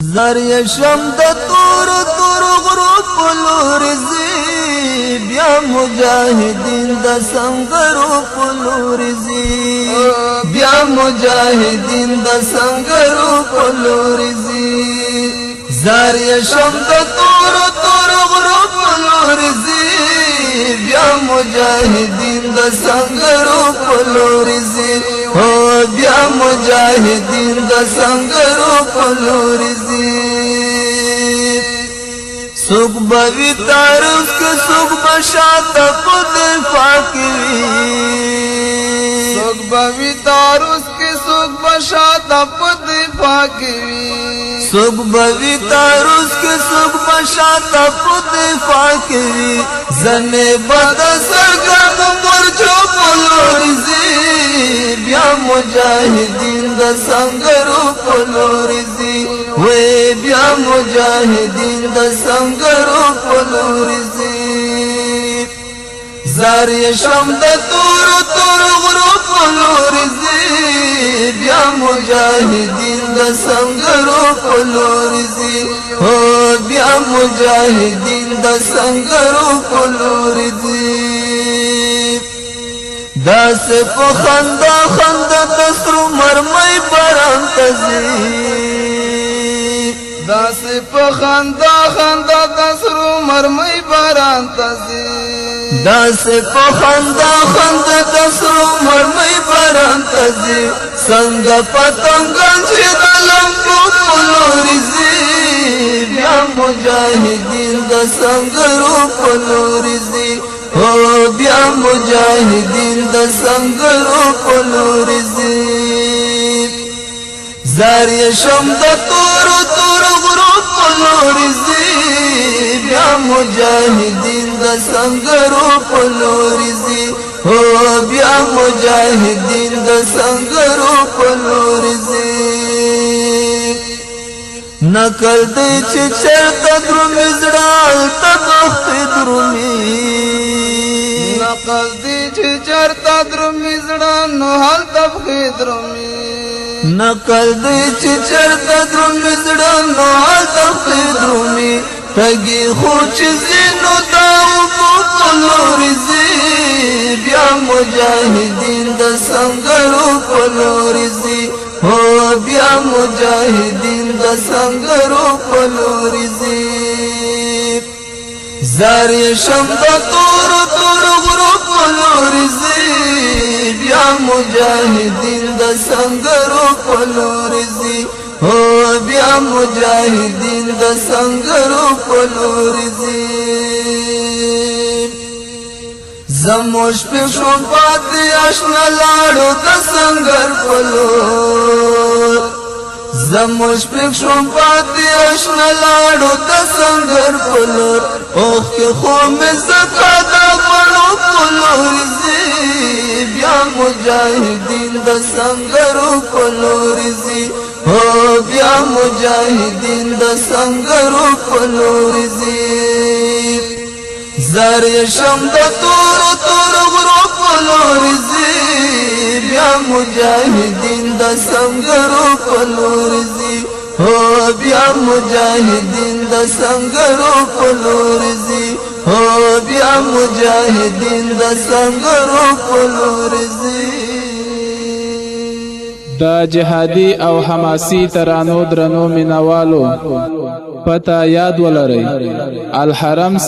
زر یشم د تور تور غروب پلور زی بیا مجاهدین د سنگرو پلور زی بیا مجاهدین د سنگرو پلور زی زر یشم د تور تور غروب پلور زی بیا مجاهدین د سنگرو پلور زی ہو بیا مجاہدین دا سنگرو پلور زی سوک بوی تاروس کے سوک بشاتا پد فاکوی سوک بوی تاروس کے سوک بشاتا پد فاکوی سوک بوی تاروس کے سوک بشاتا پد فاکوی زنے بدا سرگرد مرجو پلور زی بیا مجاہدین دا سنگرو پلور زی وے بیا مجاہدین دا سنگرو پلور زی زار یشم دا تور تور غرو پلور زی بیا مجاہدین دا سنگرو پلور زی ہو بیا مجاہدین دا سنگرو پلور زی دا سے پخندا خندا دسرو مرمئی باران تزی دا سے پخندا خندا دسرو مرمئی باران تزی دا سے پخندا خندا دسرو مرمئی باران تزی سنگ پتنگان چی دلم کو پلور زی بیا مجاہدین دا سنگرو پلور زی ہو بیا مجاہدین دا سنگرو پلور زی زار یشم دا تور تور غرو پلور زی بیا مجاہدین دا سنگرو پلور زی ہو بیا مجاہدین دا سنگرو پلور زی نقل دی چی چرتا درومی زڑال تا دخت درومی نقل دی چی چرتا درومی زڑان نو حال تبخی درومی نقل دی چی چرتا درومی زڑان نو حال تبخی درومی تگی خوچ زینو داو کو پلور زی بیا مجاہدین دا سنگرو پلور زی ہو بیا مجاہدین دا سنگرو پلور زی زار یشم دا تور تور غرو پلور زی بیا مجاہدین دا سنگرو پلور زی ہو بیا مجاہدین دا سنگرو پلور زی زموش پہ شون پاتی اشنا لاڑو دا سنگر پلور زموش پہ شون پاتی اشنا لاڑو دا سنگر پلور اوخ کے خوم زکا دا بڑو پلور زی بیا مجاہدین دا سنگرو پلور زی ہو بیا مجاہدین دا سنگرو پلور زی زار یشم دا تور تور غرو پلور زی بیا مجاہدین دا سنگرو پلور زی ہو بیا مجاہدین دا سنگرو پلور زی ہو بیا مجاہدین دا سنگرو پلور زی دا جهادي او حماسي ترانو درنو مینوالو پتا یاد ولرئ الحرم